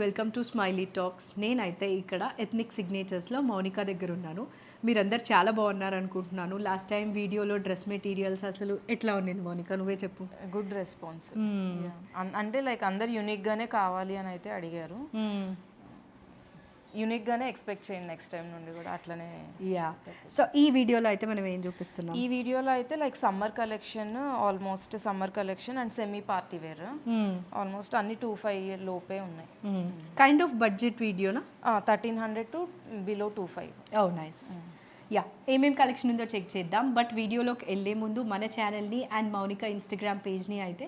Welcome to smiley talks. నేనైతే ఇక్కడ ethnic సిగ్నేచర్స్లో Mounika దగ్గర ఉన్నాను. మీరందరు చాలా బాగున్నారు అనుకుంటున్నాను. లాస్ట్ టైం వీడియోలో డ్రెస్ మెటీరియల్స్ అసలు ఎట్లా ఉన్నింది మౌనిక, నువ్వే చెప్పు. Good response. అంటే లైక్ అందరు యూనిక్గానే కావాలి అని అయితే అడిగారు. యూనిక్గానే ఎక్స్పెక్ట్ చేయండి నెక్స్ట్ టైం నుండి కూడా అట్లనే. సో ఈ వీడియోలో అయితే మనం ఏం చూపిస్తున్నాం? ఈ వీడియోలో అయితే like summer collection, almost summer collection and semi party wear, almost అన్ని 25 లోపే ఉన్నాయి. కైండ్ ఆఫ్ బడ్జెట్ వీడియోనా? 1300 టు బిలో 25. Oh nice. ఏమేం కలెక్షన్ ఉందో చెక్ చేద్దాం. బట్ వీడియోలోకి వెళ్ళే ముందు మన ఛానల్ని అండ్ మౌనిక ఇన్స్టాగ్రామ్ పేజ్ని అయితే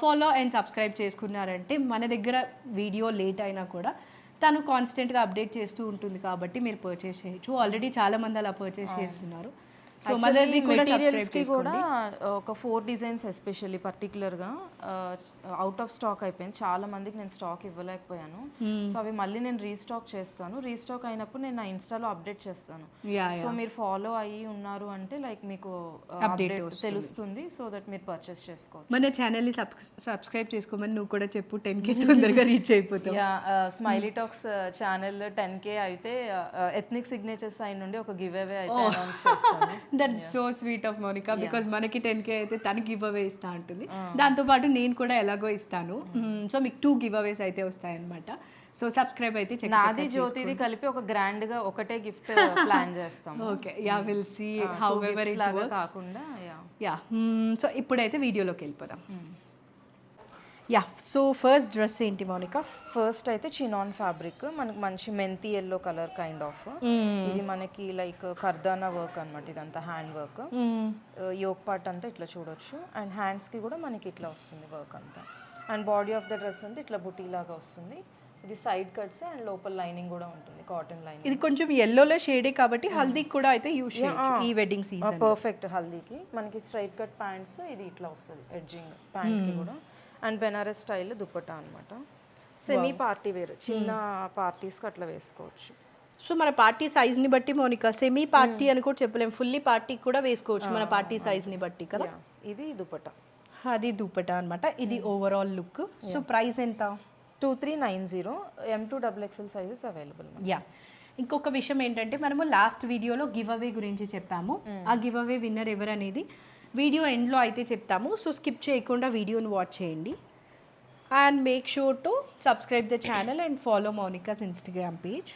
ఫాలో అండ్ సబ్స్క్రైబ్ చేసుకున్నారంటే మన దగ్గర వీడియో లేట్ అయినా కూడా తను కాన్స్టెంట్గా అప్డేట్ చేస్తూ ఉంటుంది కాబట్టి మీరు పర్చేస్ చేయొచ్చు. ఆల్రెడీ చాలా మంది అలా పర్చేస్ చేస్తున్నారు. సో మనది మెటీరియల్స్కి కూడా ఒక 4 డిజైన్స్ ఎస్పెషల్లీ పర్టికులర్గా అవుట్ ఆఫ్ స్టాక్ అయిపోయింది. చాలా మందికి నేను స్టాక్ ఇవ్వలేకపోయాను. సో అవి మళ్ళీ నేను రీస్టాక్ చేస్తాను. రీస్టాక్ అయినప్పుడు నేను నా ఇన్స్టాలో అప్డేట్ చేస్తాను. సో మీరు ఫాలో అయ్యి ఉన్నారు అంటే లైక్ మీకు అప్డేట్ తెలుస్తుంది. సో దట్ మీరు పర్చేస్ చేసుకోవచ్చు. మన ఛానల్ని సబ్స్క్రైబ్ చేసుకోమని నువ్వు కూడా చెప్పు. 10K తొందరగా రీచ్ అయిపోతావు. స్మైలీ టాక్స్ ఛానల్ 10K అయితే ఎథ్నిక్ సిగ్నేచర్స్ సైడ్ నుండి ఒక గివ్ అవే అయితే అనౌన్స్ చేస్తాను. That's so sweet of Mounika. Because మనకి 10K అయితే తను గివ్ అవే ఇస్తా ఉంటుంది. దాంతోపాటు నేను కూడా ఎలాగో ఇస్తాను. సో మీకు 2 గివ్ అవేస్ అయితే వస్తాయన్నమాట. సో సబ్స్క్రైబ్ అయితే చెక్. నాది జ్యోతిది కలిపి ఒక గ్రాండ్ గా ఒకటే గిఫ్ట్ ప్లాన్ చేస్తాం. Okay, will see however it works కాకుండా. సో ఇప్పుడైతే వీడియోలోకి వెళ్ళిపోదాం. సో ఫస్ట్ డ్రెస్ ఏంటి మౌనిక? ఫస్ట్ అయితే చినాన్ ఫ్యాబ్రిక్, మనకి మంచి మెంతి ఎల్లో కలర్ కైండ్ ఆఫ్. ఇది మనకి లైక్ కర్దానా వర్క్ అనమాట. ఇదంతా హ్యాండ్ వర్క్. యోక్ పార్ట్ అంతా ఇట్లా చూడొచ్చు. అండ్ హ్యాండ్స్కి కూడా మనకి ఇట్లా వస్తుంది వర్క్ అంతా. And body of the dress అంతా ఇట్లా బుటీ లాగా వస్తుంది. ఇది సైడ్ కట్స్ అండ్ లోపల లైనింగ్ కూడా ఉంటుంది, కాటన్ లైనింగ్. ఇది కొంచెం ఎల్లోలో షేడే కాబట్టి హల్దీకి కూడా అయితే యూజ్ చేయొచ్చు ఈ వెడ్డింగ్ సీజన్. పర్ఫెక్ట్ హల్దీకి. మనకి స్ట్రైట్ కట్ ప్యాంట్స్, ఇది ఇట్లా వస్తుంది ఎడ్జింగ్ ప్యాంట్కి కూడా. అండ్ బెనారస్ స్టైల్ దుప్పటా అనమాట. సెమీ పార్టీ వేర్, చిన్న పార్టీస్కి అట్లా వేసుకోవచ్చు. సో మన పార్టీ సైజ్ని బట్టి మౌనిక సెమీ పార్టీ అని కూడా చెప్పలేము, ఫుల్లీ పార్టీకి కూడా వేసుకోవచ్చు మన పార్టీ సైజ్ని బట్టి కదా. ఇది దుప్పటా, అది దుప్పటా అనమాట. ఇది ఓవరాల్ లుక్. సో ప్రైస్ ఎంత? 2390. M2XXL sizes available. ఇంకొక విషయం ఏంటంటే మనము లాస్ట్ వీడియోలో గివ్ అవే గురించి చెప్పాము. ఆ గివ్ అవే విన్నర్ ఎవరు అనేది వీడియో ఎండ్లో అయితే చెప్తాము. సో స్కిప్ చేయకుండా వీడియోని వాచ్ చేయండి. And make sure to subscribe the channel and follow Mounika's Instagram page.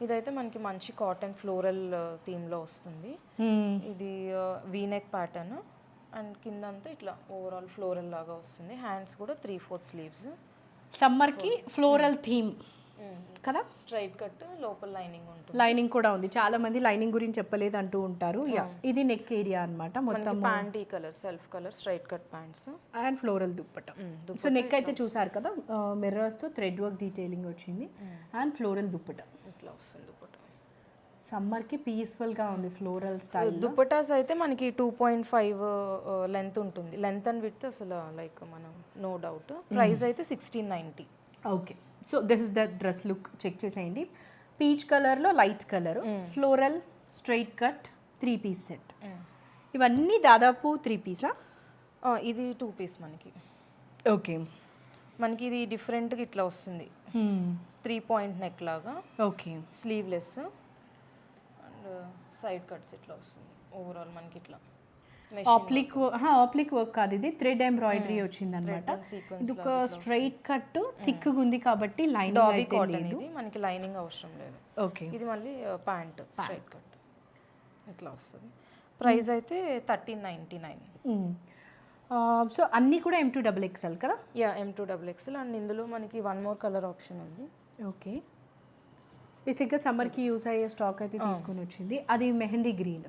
ఇదైతే మనకి మంచి కాటన్ ఫ్లోరల్ థీమ్లో వస్తుంది. ఇది వీనెక్ ప్యాటర్న్ అండ్ కింద అంతా ఇట్లా ఓవరాల్ ఫ్లోరల్ లాగా వస్తుంది. హ్యాండ్స్ కూడా 3/4 స్లీవ్స్. సమ్మర్కి ఫ్లోరల్ థీమ్ కదా. స్ట్రైట్ కట్, లోపల లైనింగ్ ఉంటుంది. లైనింగ్ కూడా ఉంది. చాలా మంది లైనింగ్ గురించి చెప్పలేదు అంటూ ఉంటారు. ఇది నెక్ ఏరియా అనమాట. మొత్తం ప్యాంట్ ఈ colour, self colour straight cut pants and floral dupatta. So neck అయితే చూసారు కదా, మిర్రర్స్ తో థ్రెడ్ వర్క్ డీటెయిలింగ్ వచ్చింది. అండ్ ఫ్లోరల్ దుప్పట ఇట్లా వస్తుంది. దుప్పట సమ్మర్కి పీస్ఫుల్గా ఉంది ఫ్లోరల్ స్టైల్. దుప్పటాస్ అయితే మనకి 2.5 లెంత్ ఉంటుంది. లెంత్ అండ్ విడ్త్ అసలు లైక్ మనం నో డౌట్. ప్రైస్ అయితే 1690. Okay, so this is the dress look. Check చేసేయండి. పీచ్ కలర్లో light colour, floral, straight cut, 3 piece set. ఇవన్నీ దాదాపు 3 పీసా? ఇది 2 పీస్ మనకి. ఓకే, మనకి ఇది డిఫరెంట్గా ఇట్లా వస్తుంది. 3 పాయింట్ నెక్ లాగా. Okay, sleeveless and side cuts ఇట్లా వస్తుంది. ఓవరాల్ మనకి ఇట్లా ఆప్లిక్ వర్క్ కాదు, ఇది థ్రెడ్ ఎంబ్రాయిడరీ వచ్చింది అనమాట. ఇది ఒక స్ట్రైట్ కట్ థిక్ ఉంది కాబట్టి లైనింగ్ లేదు, మనకి లైనింగ్ అవసరం లేదు. ఓకే, ఇది మళ్ళీ ప్యాంట్ స్ట్రైట్ కట్ ఇట్లా వస్తుంది. ప్రైస్ అయితే 1399. సో అన్నీ కూడా M2XXL కదా? M2XXL. అండ్ ఇందులో మనకి 1 more కలర్ ఆప్షన్ ఉంది. ఓకే, బేసిక్గా సమ్మర్కి యూస్ అయ్యే స్టాక్ అయితే తీసుకొని వచ్చింది. అది మెహందీ గ్రీన్.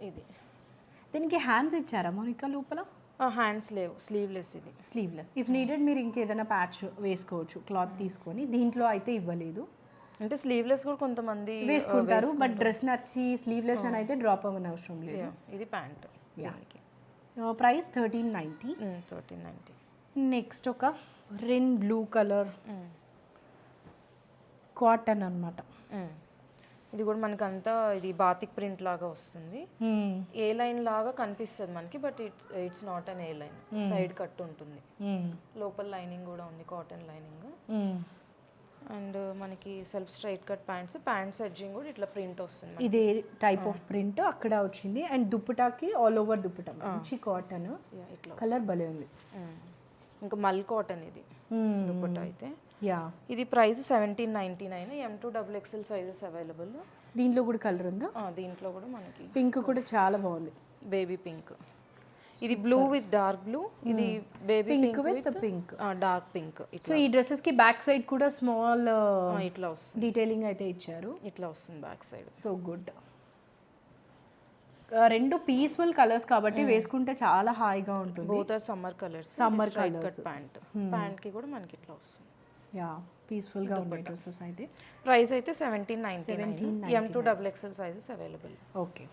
ఇది దీనికి హ్యాండ్స్ ఇచ్చారా మౌనిక లోపల? హ్యాండ్స్ లేవు, స్లీవ్లెస్. ఇది స్లీవ్లెస్. ఇఫ్ నీడెడ్ మీరు ఇంకేదైనా ప్యాచ్ వేసుకోవచ్చు క్లాత్ తీసుకొని. దీంట్లో అయితే ఇవ్వలేదు. అంటే స్లీవ్లెస్ కూడా కొంతమంది వేసుకుంటారు, బట్ డ్రెస్ నచ్చి స్లీవ్లెస్ అని అయితే డ్రాప్ అవ్వని అవసరం లేదు. ఇది ప్యాంట్. ప్రైస్ 1390. నెక్స్ట్ ఒక బ్లూ కలర్ కాటన్ అనమాట. ఇది కూడా మనకి అంతా ఇది బాతిక్ ప్రింట్ లాగా వస్తుంది. ఏ లైన్ లాగా కనిపిస్తుంది మనకి, but it's not an A line. Side cut ఉంటుంది, లోపల లైనింగ్ కూడా ఉంది, కాటన్ లైనింగ్. అండ్ మనకి self straight cut pants edging కూడా ఇట్లా ప్రింట్ వస్తుంది. ఇదే టైప్ ఆఫ్ ప్రింట్ అక్కడ వచ్చింది. అండ్ దుప్పటాకి ఆల్ ఓవర్ దుప్పటా మంచి కాటన్, ఇట్లా కలర్ భలే ఉంది. ఇంకా మల్ కాటన్ ఇది దుప్పటా అయితే. యా, ఇది ప్రైస్ 1799. M2XXL sizes available. దీంట్లో కూడా కలర్ ఉందా? దీంట్లో కూడా మనకి పింక్ కూడా చాలా బాగుంది, బేబీ పింక్. ఇది బ్లూ విత్ డార్క్ బ్లూ, ఇది baby pink with pink, dark pink. So ఈ డ్రెస్సెస్ కి బ్యాక్ సైడ్ కూడా స్మాల్ ఇట్లా వస్తుంది, డీటెయిలింగ్ అయితే ఇచ్చారు. ఇట్లా వస్తుంది బ్యాక్ సైడ్. So good. రెండు పీస్ఫుల్ కలర్స్ కాబట్టి వేసుకుంటే చాలా హాయిగా ఉంటుంది. Both are summer colours. Summer colours. Pant కి కూడా మనకి ఇట్లా వస్తుంది. యా, పీస్ఫుల్ గా ఉంటాయి డ్రెస్సెస్ అయితే. ప్రైస్ అయితే 1799. M2XXL sizes available. ఓకే.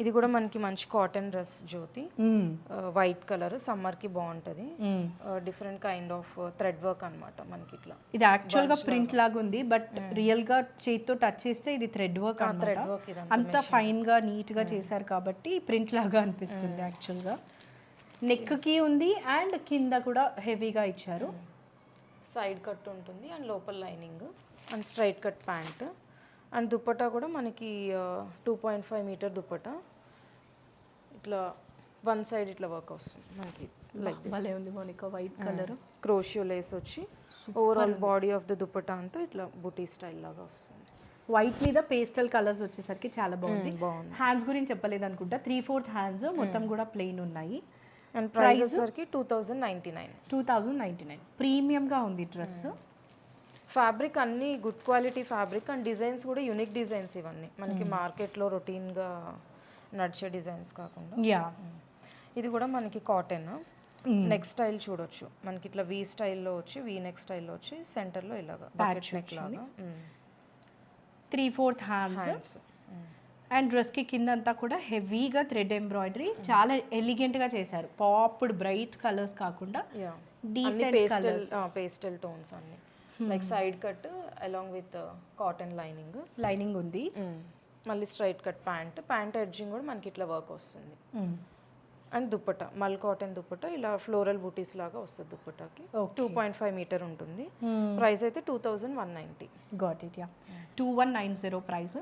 ఇది కూడా మనకి మంచి కాటన్ డ్రెస్ జ్యోతి, వైట్ కలర్, సమ్మర్ కి బాగుంటది. Different kind of thread work అన్నమాట మనకి ఇట్లా. ఇది యాక్చువల్ గా ప్రింట్ లాగా ఉంది, బట్ రియల్ గా చేతితో టచ్ చేస్తే ఇది థ్రెడ్ వర్క్ అన్నమాట. అంత ఫైన్ గా నీట్ గా చేశారు కాబట్టి ప్రింట్ లాగా అనిపిస్తుంది యాక్చువల్ గా. నెక్ కి ఉంది అండ్ కింద కూడా హెవీగా ఇచ్చారు. సైడ్ కట్ ఉంటుంది అండ్ లోపల lining and straight cut pant. And dupatta కూడా మనకి 2.5 మీటర్ దుప్పటా, ఇట్లా వన్ సైడ్ ఇట్లా వర్క్ వస్తుంది మనకి. లైక్ భలే ఉంది Monika, white colour crochet lace వచ్చి overall body of the dupatta అంతా ఇట్లా బుటీ స్టైల్ లాగా వస్తుంది. వైట్ మీద పేస్టల్ కలర్స్ వచ్చేసరికి చాలా బాగుంది. హ్యాండ్స్ గురించి చెప్పలేదు అనుకుంటా, 3/4 హ్యాండ్స్ మొత్తం కూడా ప్లెయిన్ ఉన్నాయి. అండ్ ప్రైస్ వచ్చేసరికి 2099. 2099. ప్రీమియంగా ఉంది డ్రెస్. ఫ్యాబ్రిక్ అన్ని good quality fabric and designs కూడా యూనిక్ డిజైన్స్ ఇవన్నీ మనకి మార్కెట్లో రొటీన్గా నడిచే డిజైన్స్ కాకుండా. యా, ఇది కూడా మనకి కాటన్. నెక్ స్టైల్ చూడొచ్చు మనకి ఇట్లా వీ స్టైల్లో వచ్చి, వీ నెక్ స్టైల్లో వచ్చి సెంటర్లో ఇలాగా బ్యాక్ నెక్ లాగా 3/4 హ్యాండ్స్. అండ్ డ్రెస్కి కిందంతా కూడా హెవీగా థ్రెడ్ ఎంబ్రాయిడరీ, చాలా ఎలిగెంట్గా చేశారు. పాప్డ్ బ్రైట్ కలర్స్ కాకుండా డీసెంట్ కలర్స్, పేస్టల్ టోన్స్ అన్ని. Like side cut along with cotton lining ఉంది. మళ్ళీ స్ట్రైట్ కట్ ప్యాంట్ ఎడ్జింగ్ కూడా మనకి ఇట్లా వర్క్ వస్తుంది. అండ్ దుప్పటా మల్ కాటన్ దుప్పటా ఇలా ఫ్లోరల్ బూటీస్ లాగా వస్తుంది దుప్పటాకి. 2.5 మీటర్ ఉంటుంది. ప్రైస్ అయితే 2190. Got it. Yeah, 2190 price.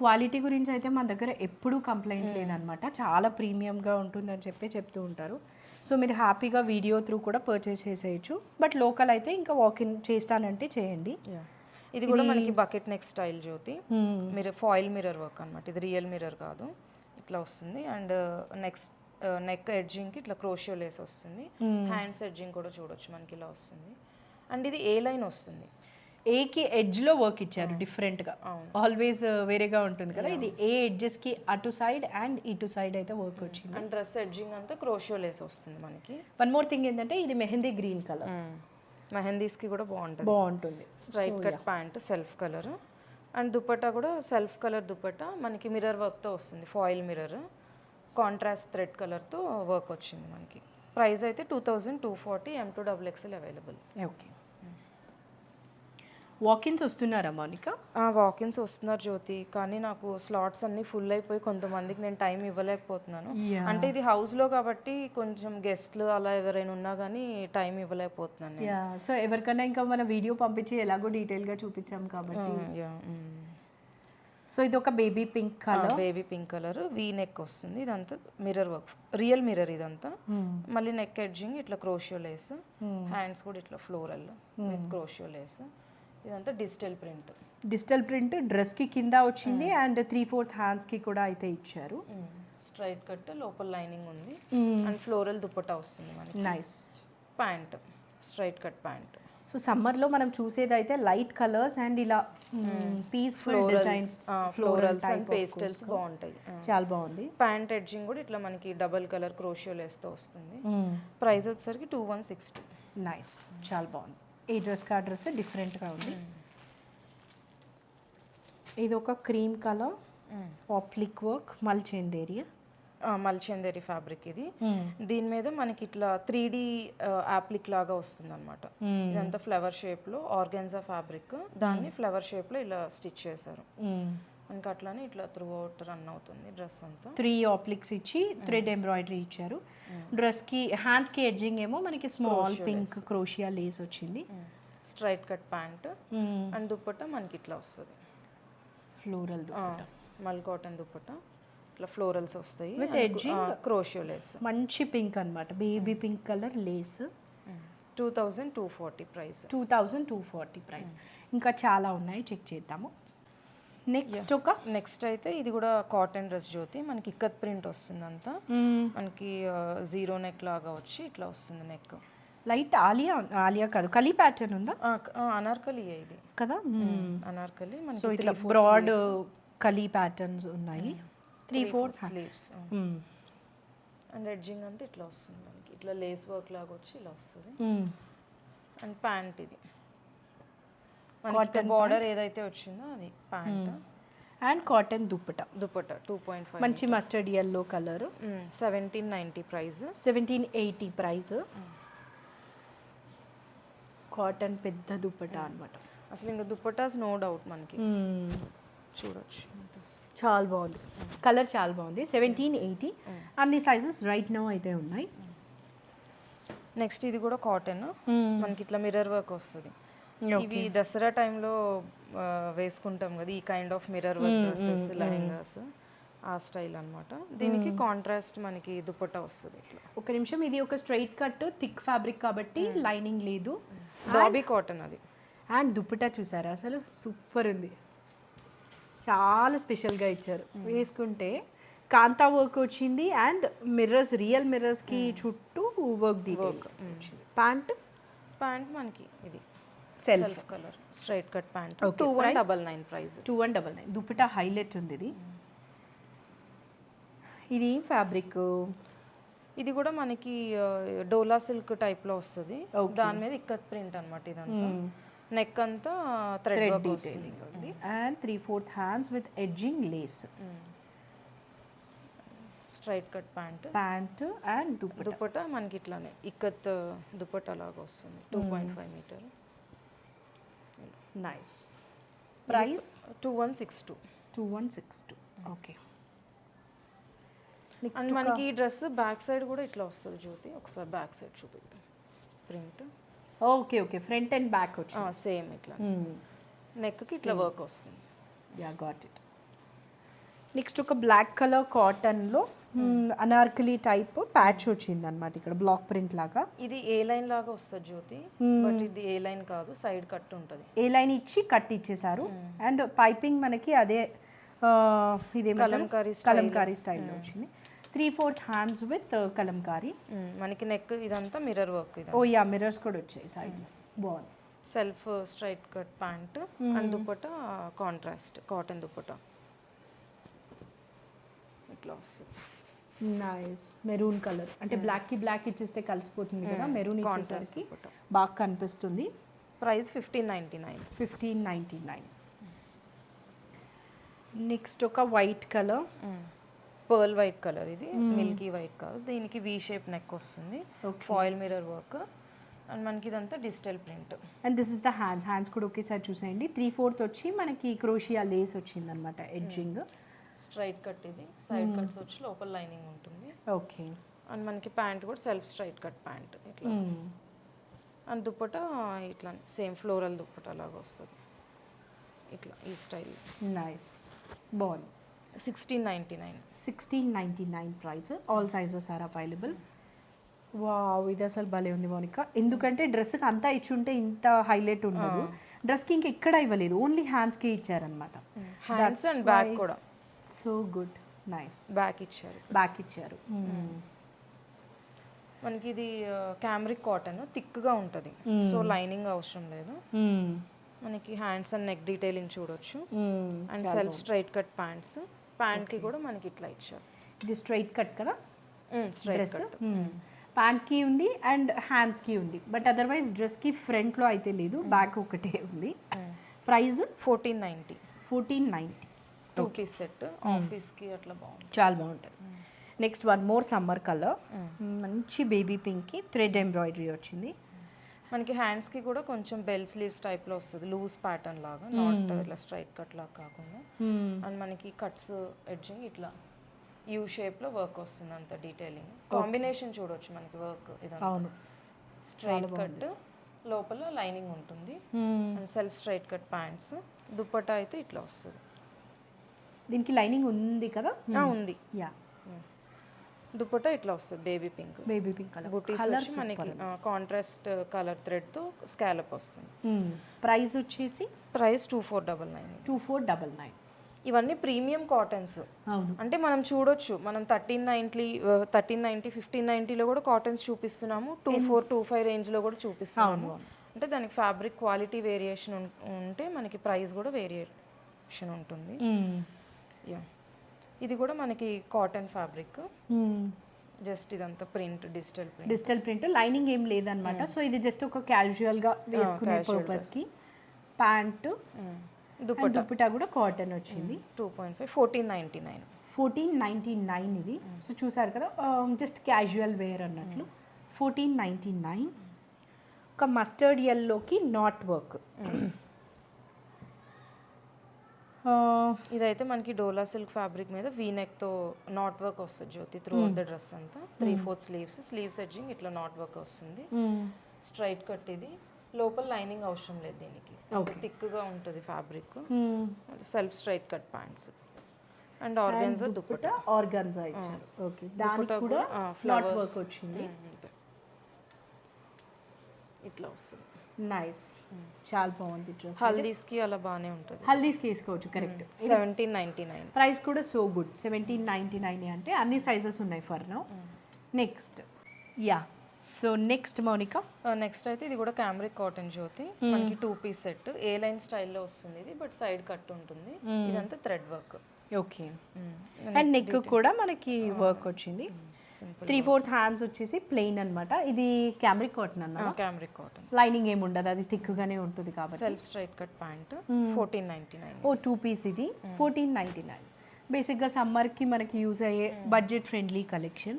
Quality గురించి అయితే మన దగ్గర ఎప్పుడూ కంప్లైంట్ లేదనమాట, చాలా ప్రీమియంగా ఉంటుందని చెప్తూ ఉంటారు. సో మీరు హ్యాపీగా వీడియో త్రూ కూడా పర్చేస్ చేసేయచ్చు. బట్ లోకల్ అయితే ఇంకా వాకిన్ చేస్తానంటే చేయండి. ఇది కూడా మనకి బకెట్ నెక్ స్టైల్ జ్యోతి, మీరు ఫాయిల్ మిర్రర్ వర్క్ అనమాట. ఇది రియల్ మిర్రర్ కాదు, ఇట్లా వస్తుంది. అండ్ నెక్ ఎడ్జింగ్కి ఇట్లా క్రోషియో లేస్ వస్తుంది. హ్యాండ్స్ ఎడ్జింగ్ కూడా చూడొచ్చు మనకి ఇలా వస్తుంది. అండ్ ఇది ఏ లైన్ వస్తుంది, ఏకి ఎడ్జ్లో వర్క్ ఇచ్చారు డిఫరెంట్గా. ఆల్వేస్ వేరేగా ఉంటుంది కదా, ఇది ఏ ఎడ్జెస్కి అటు సైడ్ అండ్ ఇటు సైడ్ అయితే వర్క్ వచ్చింది. అండ్ డ్రెస్ ఎడ్జింగ్ అంతా క్రోషియో లేస్ వస్తుంది మనకి. వన్ మోర్ థింగ్ ఏంటంటే ఇది మెహందీ గ్రీన్ కలర్, మెహందీస్కి కూడా బాగుంటుంది. Straight cut pant self colour. And dupatta కూడా సెల్ఫ్ కలర్ దుపట్టా మనకి మిర్రర్ వర్క్తో వస్తుంది. ఫాయిల్ మిర్రర్ కాంట్రాస్ట్ థ్రెడ్ కలర్తో వర్క్ వచ్చింది మనకి. ప్రైస్ అయితే 2240. M2XXL available. ఓకే. వాకిన్స్ వస్తున్నారా మోనికా? వాకిన్స్ వస్తున్నారు జ్యోతి, కానీ నాకు స్లాట్స్ అన్నీ ఫుల్ అయిపోయి కొంతమందికి నేను టైం ఇవ్వలేకపోతున్నాను. అంటే ఇది హౌస్లో కాబట్టి కొంచెం గెస్ట్లు అలా ఎవరైనా ఉన్నా కానీ టైం ఇవ్వలేకపోతున్నాను. సో ఎవరికైనా ఇంకా మన వీడియో పంపించి ఎలాగో డీటెయిల్గా చూపించాం కాబట్టి. సో ఇది ఒక baby pink colour V neck వస్తుంది. ఇదంతా మిర్రర్ వర్క్, రియల్ మిర్రర్ ఇదంతా. మళ్ళీ నెక్ ఎడ్జింగ్ ఇట్లా క్రోషియో లేస్, హ్యాండ్స్ కూడా ఇట్లా ఫ్లోరల్ విత్ క్రోషియో లేస్. ఇదంతా డిజిటల్ ప్రింట్ డ్రెస్కి కింద వచ్చింది. అండ్ 3/4 హ్యాండ్స్కి కూడా అయితే ఇచ్చారు. స్ట్రైట్ కట్ లోపల లైనింగ్ ఉంది. అండ్ ఫ్లోరల్ దుపట్టా వస్తుంది మనకి. Nice. Pant straight cut pant. So సమ్మర్లో మనం చూసేది అయితే లైట్ కలర్స్ అండ్ ఇలా peaceful designs, florals and pastels బాగుంటాయి. చాలా బాగుంది. ప్యాంట్ ఎడ్జింగ్ కూడా ఇట్లా మనకి డబల్ కలర్ క్రోషియో లేస్తో వస్తుంది. ప్రైస్ వచ్చేసరికి 2160. నైస్, చాలా బాగుంది. ఈ డ్రెస్కి డ్రెస్ డిఫరెంట్గా ఉంది. ఇది ఒక క్రీమ్ కలర్ ఆప్లిక్ వర్క్ మల్చేందేరియా. మల్చందేరి ఫ్యాబ్రిక్ ఇది. దీని మీద మనకి ఇట్లా 3D యాప్లిక్ లాగా వస్తుంది అనమాట. ఇదంతా ఫ్లవర్ షేప్లో ఆర్గాన్జా ఫ్యాబ్రిక్, దాన్ని ఫ్లవర్ షేప్లో ఇలా స్టిచ్ చేశారు. మనకి అట్లానే ఇట్లా త్రూ అవుట్ రన్ అవుతుంది డ్రెస్ అంతా. 3 ఆప్లిక్స్ ఇచ్చి థ్రెడ్ ఎంబ్రాయిడరీ ఇచ్చారు. డ్రెస్కి హ్యాండ్స్కి ఎడ్జింగ్ ఏమో మనకి స్మాల్ పింక్ క్రోషియా లేస్ వచ్చింది. Straight cut pant and dupatta మనకి ఇట్లా వస్తుంది ఫ్లోరల్ మల్ కాటన్ దుప్పట్టా. ఇట్లా ఫ్లోరల్స్ వస్తాయి విత్ ఎడ్జింగ్ క్రోషియో లేస్. మంచి పింక్ అనమాట, baby pink colour Lay's. 2240 price. 2240 price. ఇంకా చాలా ఉన్నాయి, చెక్ చేద్దాము. నెక్స్ట్ అయితే ఇది కూడా కాటన్ డ్రెస్ జ్యోతి, మనకి ఇక్కత్ ప్రింట్ వస్తుంది అంతా. మనకి జీరో నెక్ లాగా వచ్చి ఇట్లా వస్తుంది నెక్. లైట్ ఆలియా కాదు, కలీ ప్యాటర్న్ ఉందా? అనార్కలి ఇది కదా, అనార్కలి. సో ఇట్లా బ్రాడ్ కలీ ప్యాటర్న్స్ ఉన్నాయి. 3/4 స్లీవ్స్ అండ్ ఎడ్జింగ్ అంతా ఇట్లా వస్తుంది మనకి, ఇట్లా లేస్ వర్క్ లాగా వచ్చి ఇలా వస్తుంది. అండ్ ప్యాంట్ ఇది కాటన్ బార్డర్ ఏదైతే వచ్చిందో అది ప్యాంట్. అండ్ కాటన్ దుప్పటా 2.5 మంచి mustard yellow colour. 1790 price. 1780 price. Cotton పెద్ద దుప్పటా అనమాట. అసలు ఇంకా దుప్పటాస్ నో డౌట్ మనకి చూడొచ్చు, చాలా బాగుంది కలర్, చాలా బాగుంది. 1780 అన్ని సైజెస్ రైట్ నౌ అయితే ఉన్నాయి. నెక్స్ట్ ఇది కూడా కాటన్, మనకి ఇట్లా మిర్రర్ వర్క్ వస్తుంది. ఇవి దసరా టైంలో వేసుకుంటాం కదా ఈ kind of mirror work dresses, lehengas, ఆ స్టైల్ అనమాట. దీనికి కాంట్రాస్ట్ మనకి దుపట్టా వస్తుంది ఇట్లా. ఒక నిమిషం, ఇది ఒక స్ట్రైట్ కట్ థిక్ ఫ్యాబ్రిక్ కాబట్టి లైనింగ్ లేదు, బాబీ కాటన్ అది. అండ్ దుపట్టా చూసారా, అసలు సూపర్ ఉంది, చాలా స్పెషల్గా ఇచ్చారు. వేసుకుంటే కాంతా వర్క్ వచ్చింది అండ్ మిర్రర్స్, రియల్ మిర్రర్స్కి చుట్టూ వర్క్ డీటెయిల్ వచ్చింది. ప్యాంట్ మనకి ఇది self colour straight cut pant. 2199 price. 2199. Dupatta highlight ఉంది ఇది. ఇది ఫ్యాబ్రిక్, ఇది కూడా మనకి డోలా సిల్క్ టైప్లో వస్తుంది. దాని మీద ఇక్కత్ ప్రింట్ అనమాట ఇదంతా. నెక్ అంతా థ్రెడ్ డీటెయిలింగ్ ఉంది. And 3/4 hands with edging lace. Straight cut pant and dupatta మనకి ఇట్లానే ఇక్కత్ దుపట్టా లాగా వస్తుంది. 2.5 metre. Nice. Price 2162. Okay. And మనకి ఈ డ్రెస్ బ్యాక్ సైడ్ కూడా ఇట్లా వస్తుంది జ్యోతి, ఒకసారి బ్యాక్ సైడ్ చూపిద్దాం. Print okay front and back వచ్చి సేమ్ ఇట్లా నెక్కి ఇట్లా వర్క్ వస్తుంది. Yeah got it. నెక్స్ట్ ఒక బ్లాక్ కలర్ కాటన్లో అనార్కలి టైప్ ప్యాచ్ వచ్చింది అనమాట, ఇక్కడ బ్లాక్ ప్రింట్ లాగా. ఇది ఏ లైన్ లాగా వస్తుంది జ్యోతి, బట్ ఇది ఏ లైన్ కాదు, సైడ్ కట్ ఉంటుంది. ఏ లైన్ ఇచ్చి కట్ ఇచ్చేసారు. అండ్ పైపింగ్ మనకి అదే కలంకారీ స్టైల్లో వచ్చింది. 3/4 హ్యాండ్స్ విత్ కలంకారీ. మనకి నెక్ ఇదంతా మిర్రర్ వర్క్. ఓ యా, మిర్రర్స్ కూడా వచ్చాయి సైడ్. బాగుంది. Self straight cut pant and dupatta contrast cotton dupatta ఇట్లా వస్తుంది. నైస్. మెరూన్ కలర్, అంటే బ్లాక్ కి బ్లాక్ ఇచ్చేస్తే కలిసిపోతుంది కదా, మెరూన్ ఇచ్చేసరికి బాగా కనిపిస్తుంది. ప్రైస్ 1599. 1599. నెక్స్ట్ ఒక white colour, pearl white colour. ఇది మిల్కీ వైట్ కాదు, దీనికి వి షేప్ నెక్ వస్తుంది, ఫాయిల్ మిర్రర్ వర్క్. అండ్ మనకి ఇదంతా digital print. And this is the hands కూడా ఒకేసారి చూసేయండి. 3/4 వచ్చి మనకి క్రోషియా లేస్ వచ్చింది అనమాట, ఎడ్జింగ్. స్ట్రైట్ కట్, ఇది సైడ్ కట్స్ వచ్చి లోపల లైనింగ్ ఉంటుంది. ఓకే. అండ్ మనకి ప్యాంట్ కూడా సెల్ఫ్ స్ట్రైట్ కట్ ప్యాంట్ ఇట్లా. అండ్ దుపట్టా ఇట్లా సేమ్ ఫ్లోరల్ దుపట్టా లాగా వస్తుంది ఇట్లా, ఈ స్టైల్. నైస్, బాగుంది. 1699 price. All sizes are available. Wow, ఇది అసలు భలే ఉంది మౌనిక. ఎందుకంటే డ్రెస్కి అంతా ఇచ్చి ఉంటే ఇంత హైలైట్ ఉండదు, డ్రెస్కి ఇంకా ఎక్కడ ఇవ్వలేదు, ఓన్లీ హ్యాండ్స్కి ఇచ్చారనమాట. హ్యాండ్స్ అండ్ బ్యాక్ కూడా సో గుడ్. నైస్. బ్యాక్ ఇచ్చారు. మనకి ఇది క్యామ్రిక్ కాటన్, థిక్గా ఉంటుంది, సో లైనింగ్ అవసరం లేదు. మనకి హ్యాండ్స్ అండ్ నెక్ డీటెయిలింగ్ చూడొచ్చు. And self straight cut pants. ప్యాంట్కి కూడా మనకి ఇట్లా ఇచ్చారు. ఇది స్ట్రైట్ కట్ కదా డ్రెస్. ప్యాంట్కి ఉంది అండ్ హ్యాండ్స్కి ఉంది, బట్ అదర్వైజ్ డ్రెస్కి ఫ్రంట్లో అయితే లేదు, బ్యాక్ ఒకటే ఉంది. ప్రైస్ 1490. 1490. 2 పీస్ సెట్, ఆఫీస్కి అట్లా బాగుంటుంది, చాలా బాగుంటుంది. Next one more summer colour, మంచి బేబీ పింక్కి థ్రెడ్ ఎంబ్రాయిడరీ వచ్చింది. మనకి హ్యాండ్స్కి కూడా కొంచెం బెల్ స్లీవ్స్ టైప్లో వస్తుంది, లూజ్ ప్యాటర్న్ లాగా, నాట్ ఇట్లా స్ట్రైట్ కట్ లాగా కాకుండా. అండ్ మనకి కట్స్ ఎడ్జింగ్ ఇట్లా యూ షేప్లో వర్క్ వస్తుంది, అంత డీటెయిలింగ్ కాంబినేషన్ చూడొచ్చు మనకి వర్క్ ఇదంతా. అవును, స్ట్రైట్ కట్ లోపల లైనింగ్ ఉంటుంది and self straight cut pants. Dupatta అయితే ఇట్లా వస్తుంది. దీనికి లైనింగ్ ఉంది కదా? ఉంది. యా, దుప్పట్టా ఇట్లా వస్తుంది baby pink. Baby pink colour. బుటీస్ వచ్చి మనకి కాంట్రాస్ట్ కలర్ థ్రెడ్తో స్కాలప్ వస్తుంది. ప్రైస్ వచ్చేసి ప్రైస్ 2499. 2499. ఇవన్నీ ప్రీమియం కాటన్స్. అవును, అంటే మనం చూడొచ్చు, మనం 1390, 1590లో కూడా కాటన్స్ చూపిస్తున్నాము, 2425 రేంజ్లో కూడా చూపిస్తున్నాము. అంటే దానికి ఫ్యాబ్రిక్ క్వాలిటీ వేరియేషన్ ఉంటే మనకి ప్రైస్ కూడా వేరియేషన్ ఉంటుంది. యా, ఇది కూడా మనకి కాటన్ ఫ్యాబ్రిక్, జస్ట్ ఇదంతా ప్రింట్, డిజిటల్ ప్రింట్, లైనింగ్ ఏం లేదనమాట. సో ఇది జస్ట్ ఒక క్యాజువల్గా వేసుకునే పర్పస్కి. ప్యాంటు దుప్పటా కూడా కాటన్ వచ్చింది. 2.5, 1499. 1499 ఇది. సో చూసారు కదా, జస్ట్ క్యాజువల్ వేర్ అన్నట్లు. 1499. ఒక మస్టర్డ్ ఎల్లోకి నాట్ వర్క్. ఇదైతే మనకి డోలా సిల్క్ ఫ్యాబ్రిక్ మీద వీనెక్తో నాట్ వర్క్ వస్తుంది జ్యోతి, త్రూ అవుట్ ద డ్రెస్ అంతా. 3/4 స్లీవ్స్ ఎడ్జింగ్ ఇట్లా నాట్ వర్క్ వస్తుంది. స్ట్రైట్ కట్ ఇది, లోపల లైనింగ్ అవసరం లేదు దీనికి, థిక్గా ఉంటుంది fabric. Self straight cut pants and organza dupatta. Organza ఇచ్చారు. ఓకే, దానికి కూడా నాట్ వర్క్ వచ్చింది. ఇట్లా వస్తుంది. నైస్, చాలా బాగుంది డ్రెస్. హల్దీస్కి అలా బాగానే ఉంటుంది. హల్దీస్కి వేసుకోవచ్చు. కరెక్ట్. 1799. ప్రైస్ కూడా సో గుడ్. 1799 అంటే అన్ని సైజెస్ ఉన్నాయి for now. Next, yeah, so next Mounika. Next అయితే ఇది కూడా క్యామ్రిక్ కాటన్ జ్యోతి, మనకి 2 పీస్ సెట్, ఏ లైన్ స్టైల్లో వస్తుంది ఇది, బట్ సైడ్ కట్ ఉంటుంది. ఇదంతా thread work. Okay, and neck కూడా మనకి వర్క్ వచ్చింది. 3/4 హ్యాండ్స్ వచ్చేసి ప్లెయిన్ అనమాట. ఇది క్యామ్రిక్ కాటన్ అన్న. క్యామ్రిక్ కాటన్, లైనింగ్ ఏమి ఉండదు, అది థిక్గానే ఉంటుంది కాబట్టి. Self straight cut pant 1499. ఓ 2 పీస్ ఇది 1499. బేసిక్గా సమ్మర్కి మనకి యూజ్ అయ్యే బడ్జెట్ ఫ్రెండ్లీ కలెక్షన్.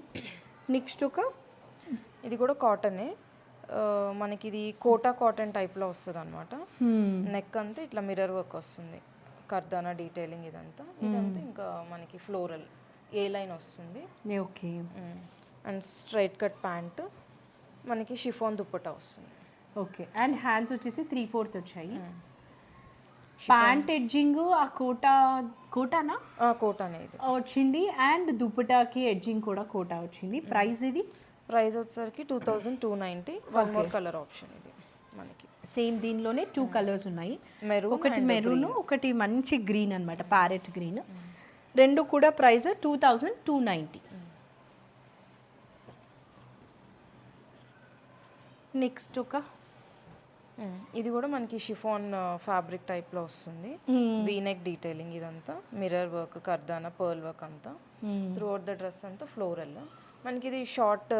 నెక్స్ట్ ఒక, ఇది కూడా కాటనే, మనకి ఇది కోటా కాటన్ టైప్లో వస్తుంది అనమాట. నెక్ అంతా ఇట్లా మిర్రర్ వర్క్ వస్తుంది, కర్దానా డీటెయిలింగ్ ఇదంతా. ఇంకా మనకి ఫ్లోరల్ ఏ లైన్ వస్తుంది. Okay, and straight cut pant, మనకి షిఫాన్ దుప్పట్టా వస్తుంది. ఓకే, అండ్ హ్యాండ్స్ వచ్చేసి 3/4 వచ్చాయి. ప్యాంట్ ఎడ్జింగ్ ఆ కోటానా ఇది వచ్చింది, అండ్ దుప్పటాకి ఎడ్జింగ్ కూడా కోటా వచ్చింది. ప్రైస్ ఇది, ప్రైస్ వచ్చేసరికి 2290. వన్ మోర్ కలర్ ఆప్షన్ ఇది మనకి. సేమ్ దీనిలోనే 2 కలర్స్ ఉన్నాయి. ఒకటి మెరూన్, మెరూన్, ఒకటి మంచి గ్రీన్ అనమాట, ప్యారెట్ గ్రీన్. రెండు కూడా ప్రైస్ 2290. నెక్స్ట్ ఒక, ఇది కూడా మనకి షిఫాన్ ఫ్యాబ్రిక్ టైప్లో వస్తుంది. వీనెక్ డీటెయిలింగ్ ఇదంతా, మిర్రర్ వర్క్, కర్దానా, పర్ల్ వర్క్ అంతా. త్రూ అవుట్ ద డ్రెస్ అంతా ఫ్లోరల్. మనకి ఇది షార్ట్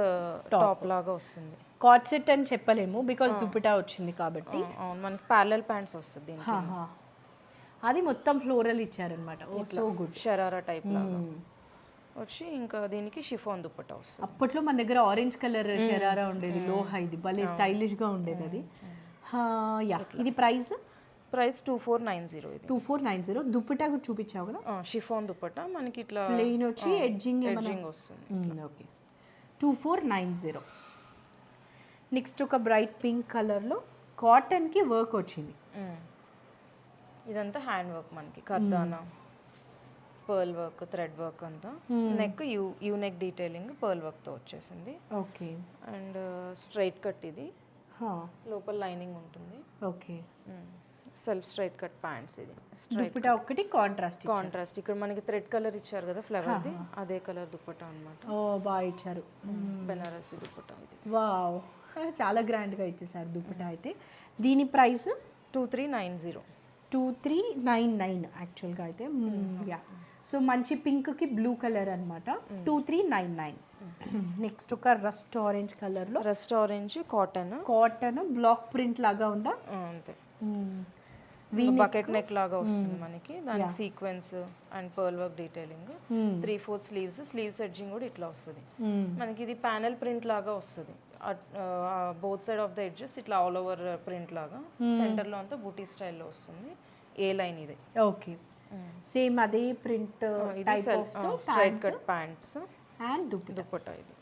టాప్ లాగా వస్తుంది. కార్డ్ సెట్ అని చెప్పలేము బికాస్ దుపట్టా వచ్చింది కాబట్టి. అవును, మనకి ప్యారలల్ ప్యాంట్స్ వస్తుంది. అది మొత్తం ఫ్లోరల్ ఇచ్చారనమాట. ఓ సో గుడ్. షరారా టైప్ లాగా వచ్చి, ఇంకా దీనికి షిఫాన్ దుప్పట్టా వస్తుంది. అప్పట్లో మన దగ్గర ఆరెంజ్ కలర్ షరారా ఉండేది, లోహా, ఇది భలే స్టైలిష్గా ఉండేది అది. యా, ఇది ప్రైస్ 2490. ఇది 2490. దుప్పట్టా కూడా చూపించావు కదా, షిఫాన్ దుప్పట్టా మనకి ఇట్లా ప్లెయిన్ వచ్చి ఎడ్జింగ్ వస్తుంది. ఓకే, 2490. నెక్స్ట్ ఒక బ్రైట్ పింక్ కలర్లో కాటన్కి వర్క్ వచ్చింది. ఇదంతా హ్యాండ్ వర్క్ మనకి, కర్దానా, పర్ల్ వర్క్, థ్రెడ్ వర్క్ అంతా. Neck U neck detailing pearl వర్క్తో వచ్చేసింది. ఓకే, అండ్ స్ట్రైట్ కట్ ఇది, లోపల లైనింగ్ ఉంటుంది. Okay, self straight cut pants. ఇది దుపట్టా ఒకటి కాంట్రాస్ట్. ఇక్కడ మనకి థ్రెడ్ కలర్ ఇచ్చారు కదా ఫ్లవర్ది, అదే కలర్ దుపట్టా అనమాట. ఓ బాగా ఇచ్చారు. బెనారసి దుపట్టా ఇది. వావ్, చాలా గ్రాండ్గా ఇచ్చేసారు దుపట్టా అయితే. దీని ప్రైస్ 2390. 2399 యాక్చువల్గా అయితే. యా, సో మంచి పింక్కి బ్లూ కలర్ అనమాట. 2399. నెక్స్ట్ ఒక రస్ట్ ఆరెంజ్ కలర్లో, rust orange cotton block print లాగా ఉందా? అంతే. బకెట్ నెక్ లాగా వస్తుంది మనకి, దానికి sequence and pearl work detailing, 3/4 sleeves edging కూడా ఇట్లా వస్తుంది మనకి. ఇది ప్యానెల్ ప్రింట్ లాగా వస్తుంది, both side of the edges ఇట్లా ఆల్ ఓవర్ ప్రింట్ లాగా, సెంటర్ లో అంతా బూటీ స్టైల్లో వస్తుంది. ఏ లైన్ ఇది. ఓకే, సేమ్ అదే print type of straight cut pants and dupatta. ఇది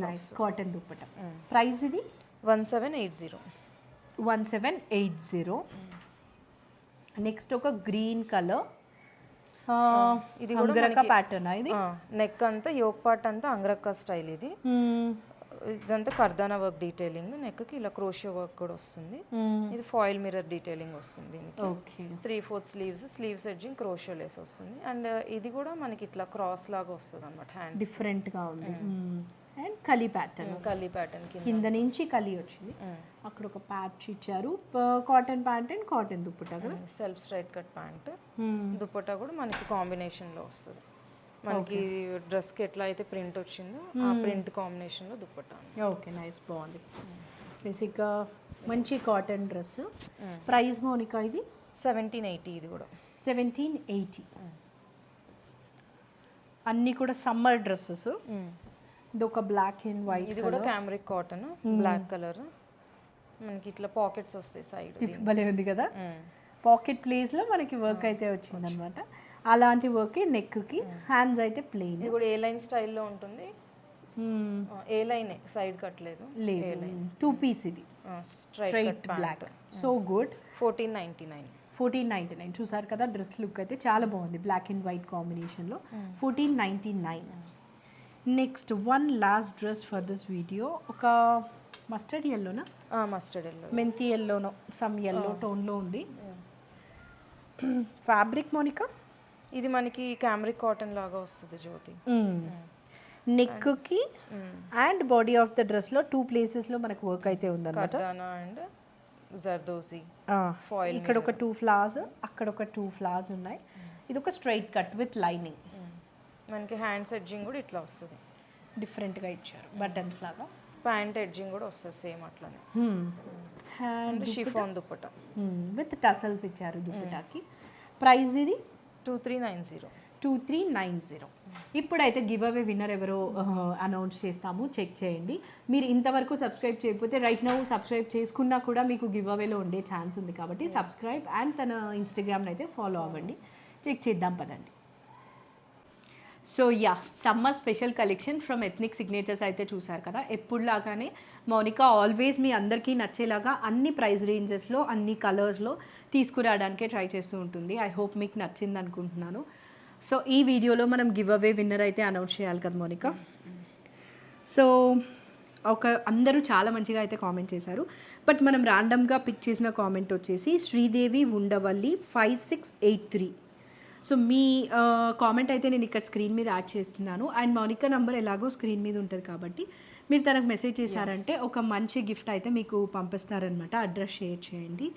నైస్ కాటన్ దుపట్టా. ప్రైస్ ఇది 1780. 1780. నెక్స్ట్ ఒక గ్రీన్ కలర్, ఇది అంగరక ప్యాటర్న్. ఇది నెక్ అంతా యోక్ పార్ట్ అంతా అంగరక్క స్టైల్. ఇది ఇదంతా కర్దానా వర్క్ డీటెయిలింగ్, నెక్ కి ఇలా క్రోషియో వర్క్ కూడా వస్తుంది. ఇది ఫాయిల్ మిర్రర్ డీటెయిలింగ్ వస్తుంది దీనికి. Okay, 3/4 sleeves edging crochet lace వస్తుంది. అండ్ ఇది కూడా మనకి ఇట్లా క్రాస్ లాగా వస్తుంది అనమాట, హ్యాండ్స్ డిఫరెంట్ గా ఉంది. అండ్ కలీ ప్యాటర్న్, కింద నుంచి కలీ వచ్చింది. అక్కడ ఒక ప్యాచ్ ఇచ్చారు. Cotton pant and cotton dupatta కదా, self straight cut pant. Dupatta కూడా మనకి కాంబినేషన్ లో వస్తుంది. మనకి డ్రెస్ కి ఎట్లా అయితే ప్రింట్ వచ్చిందో ఆ ప్రింట్ కాంబినేషన్ లో దుప్పట్టా. ఓకే, నైస్, బాగుంది. బేసిక్ గా మంచి కాటన్ డ్రెస్. ప్రైస్ మోనికా ఇది 1780. ఇది కూడా 1780. అన్నీ కూడా సమ్మర్ డ్రెస్సెస్. ఇది ఒక బ్లాక్ అండ్ వైట్. ఇది కూడా క్యామ్రిక్ కాటన్, బ్లాక్ కలర్. మనకి ఇట్లా పాకెట్స్ వస్తాయి సైడ్. భలే ఉంది కదా, పాకెట్ ప్లేస్ లో మనకి వర్క్ అయితే వచ్చింది అనమాట. అలాంటి వర్క్ నెక్ కి, హ్యాండ్స్ అయితే ప్లెయిన్. ఇది కూడా ఏ లైన్ స్టైల్లో ఉంటుంది. ఏ లైన్ సైడ్ కట్లేదు, లేదు, 2 పీస్. ఇది స్ట్రైట్ బ్లాక్, సో గుడ్. 1499. 1499. చూసారు కదా, డ్రెస్ లుక్ అయితే చాలా బాగుంది బ్లాక్ అండ్ వైట్ కాంబినేషన్లో. 1499. Next one last dress for this video. ఒక మస్టర్డ్ ఎల్లోనా, మస్టర్డ్ ఎల్లో, మెంతి ఎల్లోనో, సమ్ ఎల్లో టోన్లో ఉంది. ఫ్యాబ్రిక్ మోనికా ఇది మనకి క్యామ్రిక్ కాటన్ లాగా వస్తుంది జ్యోతి. నెక్కి అండ్ బాడీ ఆఫ్ ద డ్రెస్లో 2 ప్లేసెస్లో మనకు వర్క్ అయితే ఉందన్నమాట. And zardozi foil. ఇక్కడ ఒక 2 ఫ్లవర్స్, అక్కడ ఒక 2 ఫ్లవర్స్ ఉన్నాయి. ఇది ఒక స్ట్రైట్ కట్ విత్ లైనింగ్. మనకి హ్యాండ్స్ ఎడ్జింగ్ కూడా ఇట్లా వస్తుంది, డిఫరెంట్గా ఇచ్చారు, బటన్స్ లాగా. ప్యాంట్ ఎడ్జింగ్ కూడా వస్తుంది సేమ్ అట్లానే. Hand chiffon dupatta with tassels ఇచ్చారు దుపట్టాకి. ప్రైస్ ఇది 2390. 2390. ఇప్పుడైతే గివ్ అవే విన్నర్ ఎవరో అనౌన్స్ చేస్తాము, చెక్ చేయండి. మీరు ఇంతవరకు సబ్స్క్రైబ్ చేయకపోతే రైట్ నౌ సబ్స్క్రైబ్ చేసుకున్నా కూడా మీకు గివ్ అవేలో ఉండే ఛాన్స్ ఉంది. కాబట్టి సబ్స్క్రైబ్ అండ్ తన ఇన్స్టాగ్రామ్ని అయితే ఫాలో అవ్వండి. చెక్ చేద్దాం పదండి. So yeah, summer special collection from ethnic signatures అయితే చూసారు కదా. ఎప్పుడులాగానే మౌనికా ఆల్వేస్ మీ అందరికీ నచ్చేలాగా అన్ని ప్రైస్ రేంజెస్లో, అన్ని కలర్స్లో తీసుకురావడానికే ట్రై చేస్తూ ఉంటుంది. ఐ హోప్ మీకు నచ్చింది అనుకుంటున్నాను. సో ఈ వీడియోలో మనం గివ్ అవే విన్నర్ అయితే అనౌన్స్ చేయాలి కదా మౌనికా. సో అందరూ చాలా మంచిగా అయితే కామెంట్ చేశారు. బట్ మనం ర్యాండమ్గా పిక్ చేసిన కామెంట్ వచ్చేసి శ్రీదేవి ఉండవల్లి 5683. సో మీ కామెంట్ అయితే నేను ఇక్కడ స్క్రీన్ మీద యాడ్ చేస్తున్నాను. అండ్ మౌనికా నంబర్ ఎలాగో స్క్రీన్ మీద ఉంటుంది కాబట్టి మీరు తనకు మెసేజ్ చేశారంటే ఒక మంచి గిఫ్ట్ అయితే మీకు పంపిస్తారనమాట. అడ్రస్ షేర్ చేయండి.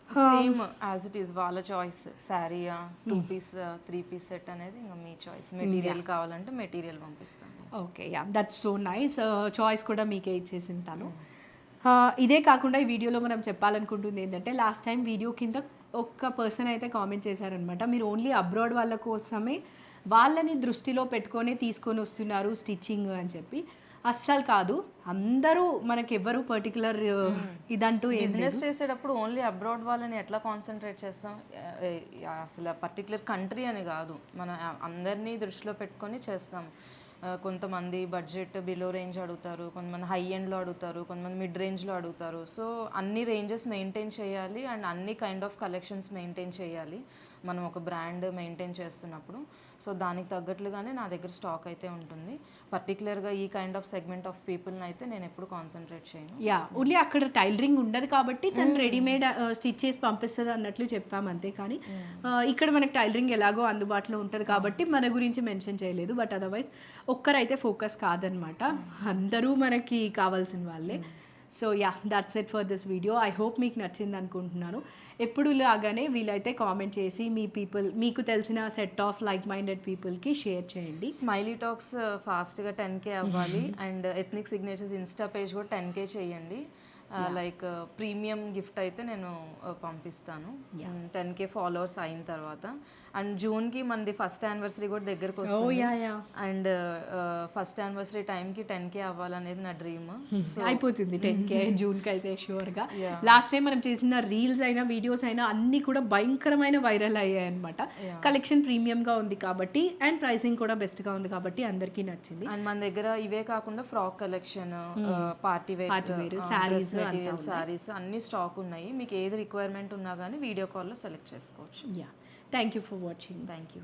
సేమ్ యాజ్ ఇట్ ఈస్ వాళ్ళ చాయిస్. శారీయా, 2 పీస్ 3 పీస్ సెట్ అనేది ఇంకా మీ చాయిస్. మెటీరియల్ కావాలంటే మెటీరియల్ పంపిస్తాను. Okay, yeah, that's so nice. Choice కూడా మీకే ఇచ్చేసి ఉంటాను. ఇదే కాకుండా ఈ వీడియోలో మనం చెప్పాలనుకుంటుంది ఏంటంటే, లాస్ట్ టైం వీడియో కింద ఒక్క పర్సన్ అయితే కామెంట్ చేశారనమాట, మీరు ఓన్లీ అబ్రాడ్ వాళ్ళ కోసమే వాళ్ళని దృష్టిలో పెట్టుకొని తీసుకొని వస్తున్నారు స్టిచ్చింగ్ అని చెప్పి. అస్సలు కాదు, అందరూ మనకి ఎవ్వరు పర్టికులర్ ఇదంటూ బిజినెస్ చేసేటప్పుడు ఓన్లీ అబ్రాడ్ వాళ్ళని ఎట్లా కాన్సన్ట్రేట్ చేస్తాం. అసలు పర్టికులర్ కంట్రీ అని కాదు, మనం అందరినీ దృష్టిలో పెట్టుకొని చేస్తాం. కొంతమంది బడ్జెట్ బిలో రేంజ్ అడుగుతారు, కొంతమంది హై ఎండ్లో అడుగుతారు, కొంతమంది మిడ్ రేంజ్లో అడుగుతారు. సో అన్ని రేంజెస్ మెయింటైన్ చేయాలి అండ్ అన్ని కైండ్ ఆఫ్ కలెక్షన్స్ మెయింటైన్ చేయాలి మనం ఒక బ్రాండ్ మెయింటైన్ చేస్తున్నప్పుడు. సో దానికి తగ్గట్లుగానే నా దగ్గర స్టాక్ అయితే ఉంటుంది. పర్టికులర్గా ఈ కైండ్ ఆఫ్ సెగ్మెంట్ ఆఫ్ పీపుల్ని అయితే నేను ఎప్పుడు కాన్సన్ట్రేట్ చేయను. యా, ఓన్లీ అక్కడ టైలరింగ్ ఉండదు కాబట్టి తను రెడీమేడ్ స్టిచ్ చేసి పంపిస్తుంది అన్నట్లు చెప్పాము అంతే. కానీ ఇక్కడ మనకి టైలరింగ్ ఎలాగో అందుబాటులో ఉంటుంది కాబట్టి మన గురించి మెన్షన్ చేయలేదు. బట్ అదర్వైజ్ ఒక్కరైతే ఫోకస్ కాదనమాట, అందరూ మనకి కావాల్సిన వాళ్ళే. So yeah, that's it for this video. I hope మీకు నచ్చింది అనుకుంటున్నాను. ఎప్పుడు లాగానే వీలైతే కామెంట్ చేసి మీ పీపుల్, మీకు తెలిసిన సెట్ ఆఫ్ లైక్ మైండెడ్ పీపుల్కి షేర్ చేయండి. స్మైలీ టాక్స్ ఫాస్ట్గా 10K అవ్వాలి and ethnic signatures Insta page కూడా 10K చేయండి. లైక్ ప్రీమియం గిఫ్ట్ అయితే నేను పంపిస్తాను 10K ఫాలోవర్స్ అయిన తర్వాత. అండ్ జూన్కి మనది ఫస్ట్ యానివర్సరీ కూడా దగ్గరకు వస్తుంది. అండ్ ఫస్ట్ యానివర్సరీ టైంకి 10K అవ్వాలనేది నా డ్రీమ్. అయిపోతుంది 10K జూన్కి అయితే షూర్గా. లాస్ట్ టైం మనం చేసిన రీల్స్ అయినా వీడియోస్ అయినా అన్నీ కూడా భయంకరమైన వైరల్ అయ్యాయి అనమాట. కలెక్షన్ ప్రీమియంగా ఉంది కాబట్టి అండ్ ప్రైసింగ్ కూడా బెస్ట్గా ఉంది కాబట్టి అందరికీ నచ్చింది. అండ్ మన దగ్గర ఇవే కాకుండా frock collection, party wear, saris అన్ని స్టాక్ ఉన్నాయి. మీకు ఏది రిక్వైర్మెంట్ ఉన్నా కానీ వీడియో కాల్లో సెలెక్ట్ చేసుకోవచ్చు. Thank you for watching. Thank you.